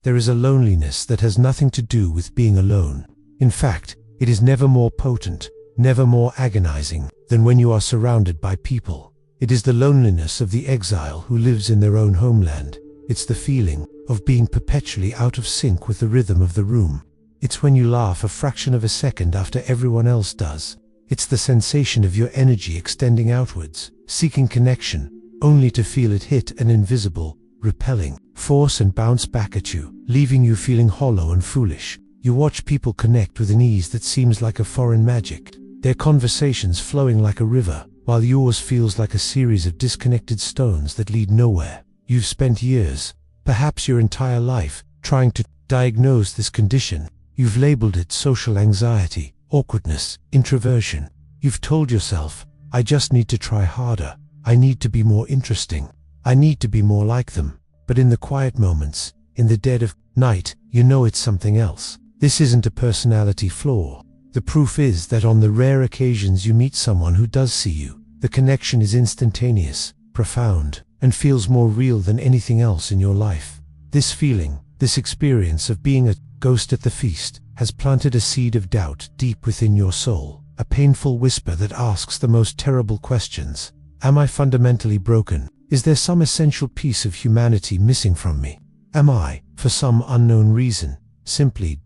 there is a loneliness that has nothing to do with being alone. In fact, it is never more potent, never more agonizing than when you are surrounded by people. It is the loneliness of the exile who lives in their own homeland. It's the feeling of being perpetually out of sync with the rhythm of the room. It's when you laugh a fraction of a second after everyone else does. It's the sensation of your energy extending outwards, seeking connection, only to feel it hit an invisible, repelling force and bounce back at you, leaving you feeling hollow and foolish. You watch people connect with an ease that seems like a foreign magic, their conversations flowing like a river, while yours feels like a series of disconnected stones that lead nowhere. You've spent years, perhaps your entire life, trying to diagnose this condition. You've labeled it social anxiety, awkwardness, introversion. You've told yourself, I just need to try harder. I need to be more interesting. I need to be more like them. But in the quiet moments, in the dead of night, you know it's something else. This isn't a personality flaw. The proof is that on the rare occasions you meet someone who does see you, the connection is instantaneous, profound, and feels more real than anything else in your life. This feeling, this experience of being a ghost at the feast, has planted a seed of doubt deep within your soul, a painful whisper that asks the most terrible questions. Am I fundamentally broken? Is there some essential piece of humanity missing from me? Am I, for some unknown reason, simply ...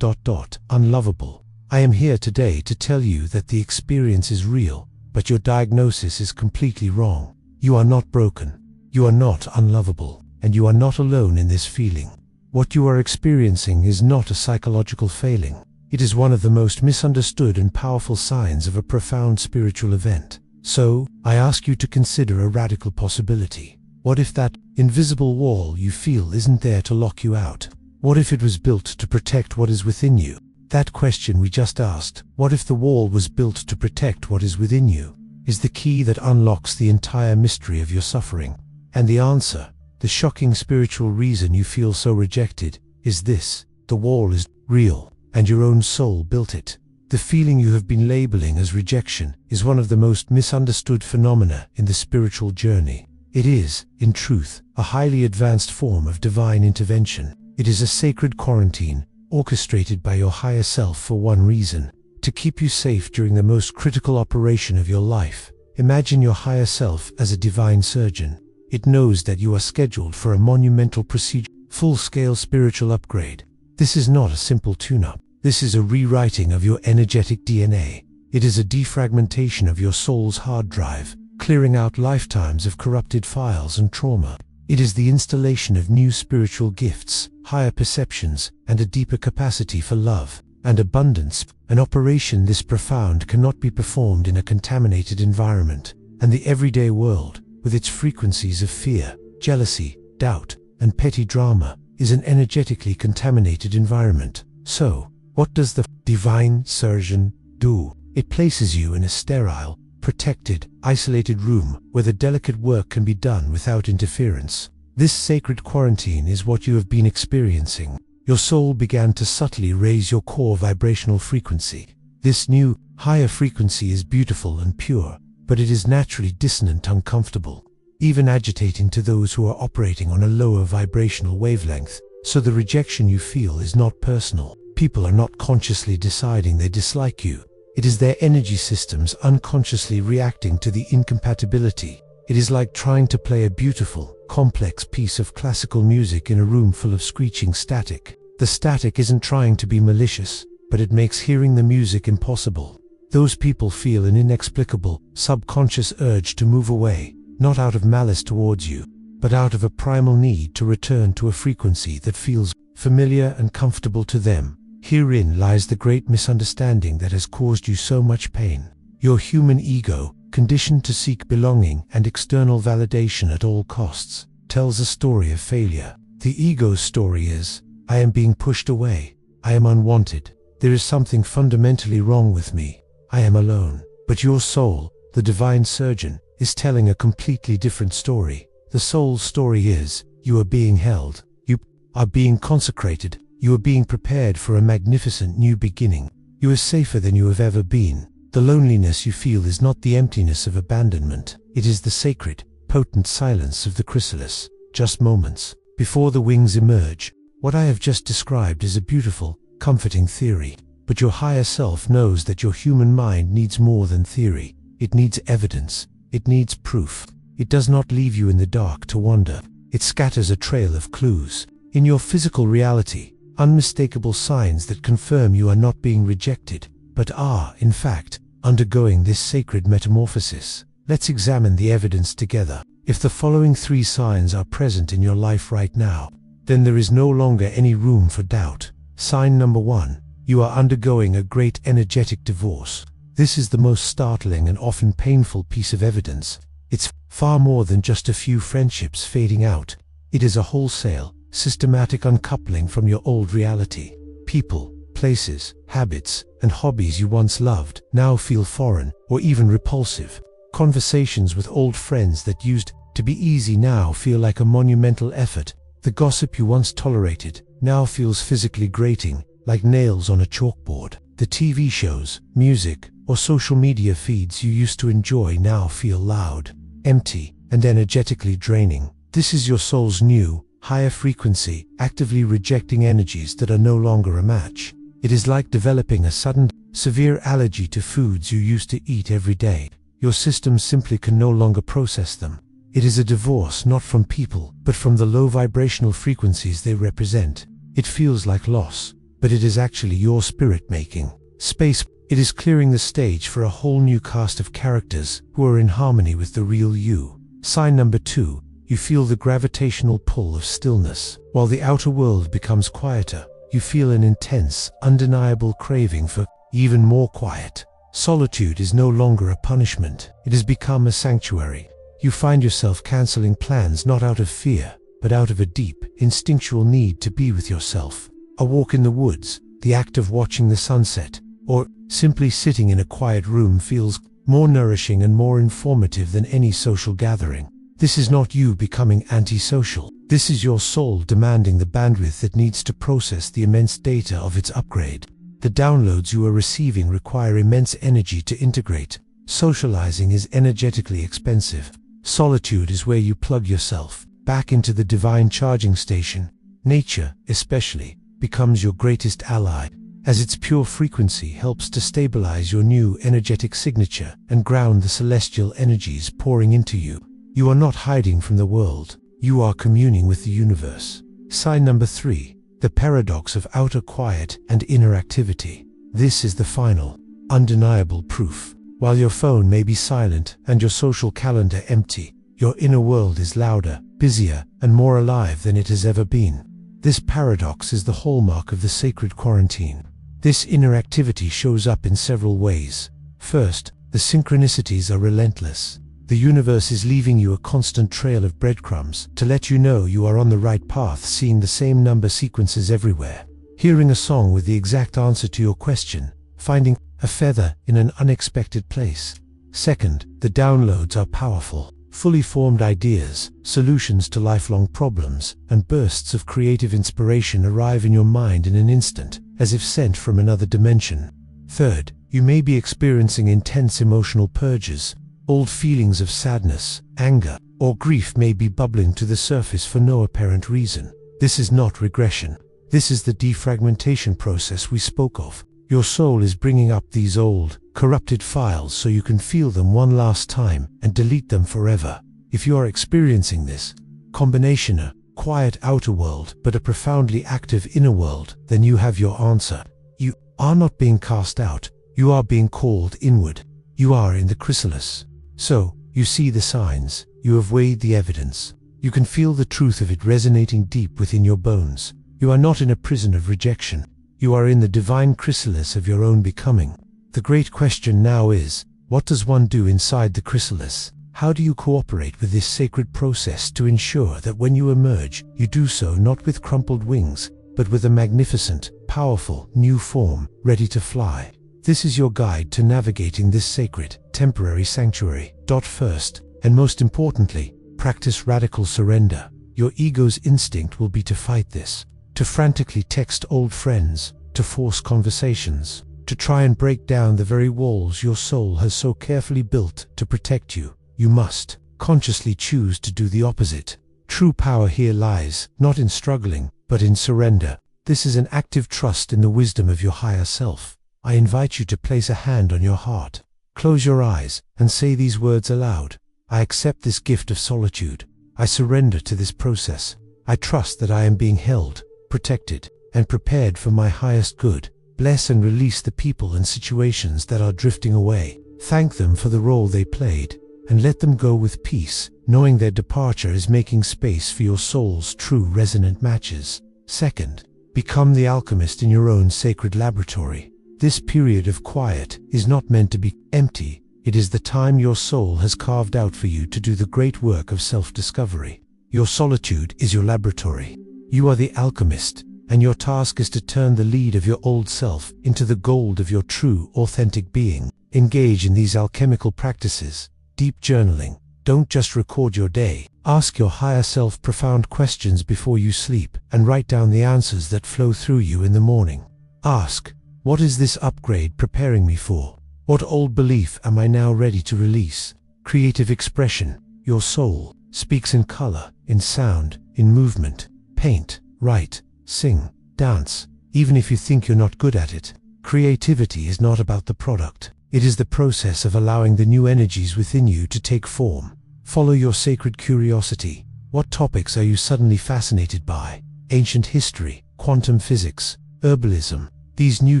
unlovable? I am here today to tell you that the experience is real, but your diagnosis is completely wrong. You are not broken. You are not unlovable, and you are not alone in this feeling. What you are experiencing is not a psychological failing. It is one of the most misunderstood and powerful signs of a profound spiritual event. So, I ask you to consider a radical possibility. What if that invisible wall you feel isn't there to lock you out? What if it was built to protect what is within you? That question we just asked, what if the wall was built to protect what is within you, is the key that unlocks the entire mystery of your suffering. And the answer, the shocking spiritual reason you feel so rejected, is this: the wall is real, and your own soul built it. The feeling you have been labeling as rejection is one of the most misunderstood phenomena in the spiritual journey. It is, in truth, a highly advanced form of divine intervention. It is a sacred quarantine, orchestrated by your higher self for one reason: to keep you safe during the most critical operation of your life. Imagine your higher self as a divine surgeon. It knows that you are scheduled for a monumental procedure, full-scale spiritual upgrade. This is not a simple tune-up. This is a rewriting of your energetic DNA. It is a defragmentation of your soul's hard drive, clearing out lifetimes of corrupted files and trauma. It is the installation of new spiritual gifts, higher perceptions, and a deeper capacity for love and abundance. An operation this profound cannot be performed in a contaminated environment, and the everyday world, with its frequencies of fear, jealousy, doubt, and petty drama, is an energetically contaminated environment. So, what does the divine surgeon do? It places you in a sterile, protected, isolated room where the delicate work can be done without interference. This sacred quarantine is what you have been experiencing. Your soul began to subtly raise your core vibrational frequency. This new, higher frequency is beautiful and pure, but it is naturally dissonant, uncomfortable, even agitating to those who are operating on a lower vibrational wavelength. So the rejection you feel is not personal. People are not consciously deciding they dislike you. It is their energy systems unconsciously reacting to the incompatibility. It is like trying to play a beautiful, complex piece of classical music in a room full of screeching static. The static isn't trying to be malicious, but it makes hearing the music impossible. Those people feel an inexplicable, subconscious urge to move away, not out of malice towards you, but out of a primal need to return to a frequency that feels familiar and comfortable to them. Herein lies the great misunderstanding that has caused you so much pain. Your human ego, conditioned to seek belonging and external validation at all costs, tells a story of failure. The ego's story is, I am being pushed away. I am unwanted. There is something fundamentally wrong with me. I am alone. But your soul, the divine surgeon, is telling a completely different story. The soul's story is, you are being held. You are being consecrated. You are being prepared for a magnificent new beginning. You are safer than you have ever been. The loneliness you feel is not the emptiness of abandonment. It is the sacred, potent silence of the chrysalis. Just moments before the wings emerge, What I have just described is a beautiful, comforting theory. But your higher self knows that your human mind needs more than theory. It needs evidence. It needs proof. It does not leave you in the dark to wander. It scatters a trail of clues. In your physical reality, unmistakable signs that confirm you are not being rejected, but are, in fact, undergoing this sacred metamorphosis. Let's examine the evidence together. If the following 3 signs are present in your life right now, then there is no longer any room for doubt. Sign number 1. You are undergoing a great energetic divorce. This is the most startling and often painful piece of evidence. It's far more than just a few friendships fading out. It is a wholesale, systematic uncoupling from your old reality. People, places, habits, and hobbies you once loved now feel foreign or even repulsive. Conversations with old friends that used to be easy now feel like a monumental effort. The gossip you once tolerated now feels physically grating, like nails on a chalkboard. The TV shows, music, or social media feeds you used to enjoy now feel loud, empty, and energetically draining. This is your soul's new, higher frequency, actively rejecting energies that are no longer a match. It is like developing a sudden, severe allergy to foods you used to eat every day. Your system simply can no longer process them. It is a divorce not from people, but from the low vibrational frequencies they represent. It feels like loss, but it is actually your spirit making space. It is clearing the stage for a whole new cast of characters who are in harmony with the real you. Sign number 2. You feel the gravitational pull of stillness. While the outer world becomes quieter, you feel an intense, undeniable craving for even more quiet. Solitude is no longer a punishment. It has become a sanctuary. You find yourself canceling plans not out of fear, but out of a deep, instinctual need to be with yourself. A walk in the woods, the act of watching the sunset, or simply sitting in a quiet room feels more nourishing and more informative than any social gathering. This is not you becoming antisocial. This is your soul demanding the bandwidth it needs to process the immense data of its upgrade. The downloads you are receiving require immense energy to integrate. Socializing is energetically expensive. Solitude is where you plug yourself back into the divine charging station. Nature, especially, becomes your greatest ally, as its pure frequency helps to stabilize your new energetic signature and ground the celestial energies pouring into you. You are not hiding from the world. You are communing with the universe. Sign number 3. The paradox of outer quiet and inner activity. This is the final, undeniable proof. While your phone may be silent and your social calendar empty, your inner world is louder, busier, and more alive than it has ever been. This paradox is the hallmark of the sacred quarantine. This inner activity shows up in several ways. First, the synchronicities are relentless. The universe is leaving you a constant trail of breadcrumbs to let you know you are on the right path, seeing the same number sequences everywhere. Hearing a song with the exact answer to your question, finding a feather in an unexpected place. Second, the downloads are powerful. Fully formed ideas, solutions to lifelong problems, and bursts of creative inspiration arrive in your mind in an instant, as if sent from another dimension. Third, you may be experiencing intense emotional purges. Old feelings of sadness, anger, or grief may be bubbling to the surface for no apparent reason. This is not regression. This is the defragmentation process we spoke of. Your soul is bringing up these old, corrupted files so you can feel them one last time and delete them forever. If you are experiencing this combination, a quiet outer world but a profoundly active inner world, then you have your answer. You are not being cast out. You are being called inward. You are in the chrysalis. So, you see the signs. You have weighed the evidence. You can feel the truth of it resonating deep within your bones. You are not in a prison of rejection. You are in the divine chrysalis of your own becoming. The great question now is, what does one do inside the chrysalis? How do you cooperate with this sacred process to ensure that when you emerge, you do so not with crumpled wings, but with a magnificent, powerful, new form, ready to fly? This is your guide to navigating this sacred, temporary sanctuary. First, and most importantly, practice radical surrender. Your ego's instinct will be to fight this, to frantically text old friends, to force conversations, to try and break down the very walls your soul has so carefully built to protect you. You must consciously choose to do the opposite. True power here lies not in struggling, but in surrender. This is an active trust in the wisdom of your higher self. I invite you to place a hand on your heart. Close your eyes and say these words aloud. I accept this gift of solitude. I surrender to this process. I trust that I am being held, protected, and prepared for my highest good. Bless and release the people and situations that are drifting away. Thank them for the role they played, and let them go with peace, knowing their departure is making space for your soul's true resonant matches. Second, become the alchemist in your own sacred laboratory. This period of quiet is not meant to be empty. It is the time your soul has carved out for you to do the great work of self-discovery. Your solitude is your laboratory. You are the alchemist, and your task is to turn the lead of your old self into the gold of your true, authentic being. Engage in these alchemical practices. Deep journaling. Don't just record your day. Ask your higher self profound questions before you sleep, and write down the answers that flow through you in the morning. Ask, what is this upgrade preparing me for? What old belief am I now ready to release? Creative expression. Your soul speaks in color, in sound, in movement. Paint, write, sing, dance. Even if you think you're not good at it, creativity is not about the product. It is the process of allowing the new energies within you to take form. Follow your sacred curiosity. What topics are you suddenly fascinated by? Ancient history, quantum physics, herbalism. These new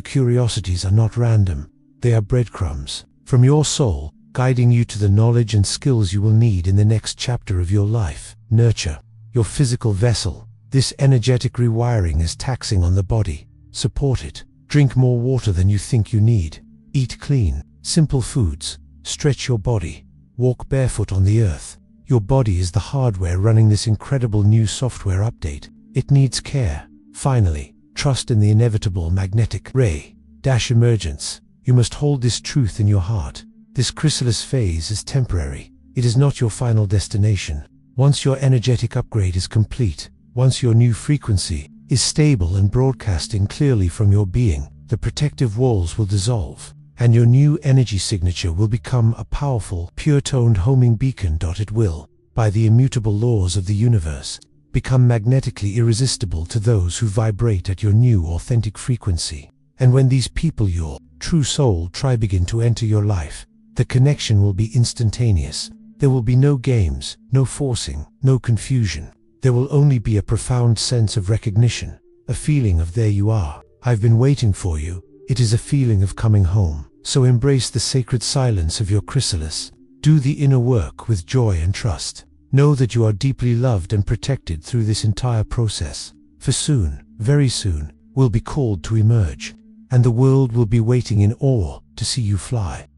curiosities are not random. They are breadcrumbs from your soul, guiding you to the knowledge and skills you will need in the next chapter of your life. Nurture your physical vessel. This energetic rewiring is taxing on the body. Support it. Drink more water than you think you need. Eat clean, simple foods. Stretch your body. Walk barefoot on the earth. Your body is the hardware running this incredible new software update. It needs care. Finally, trust in the inevitable magnetic ray emergence. You must hold this truth in your heart. This chrysalis phase is temporary. It is not your final destination. Once your energetic upgrade is complete, once your new frequency is stable and broadcasting clearly from your being, the protective walls will dissolve, and your new energy signature will become a powerful, pure-toned homing beacon. It will, by the immutable laws of the universe, become magnetically irresistible to those who vibrate at your new authentic frequency. And when these people, your true soul tribe, begin to enter your life, the connection will be instantaneous. There will be no games, no forcing, no confusion. There will only be a profound sense of recognition, a feeling of there you are. I've been waiting for you. It is a feeling of coming home. So embrace the sacred silence of your chrysalis. Do the inner work with joy and trust. Know that you are deeply loved and protected through this entire process. For soon, very soon, will be called to emerge, and the world will be waiting in awe to see you fly.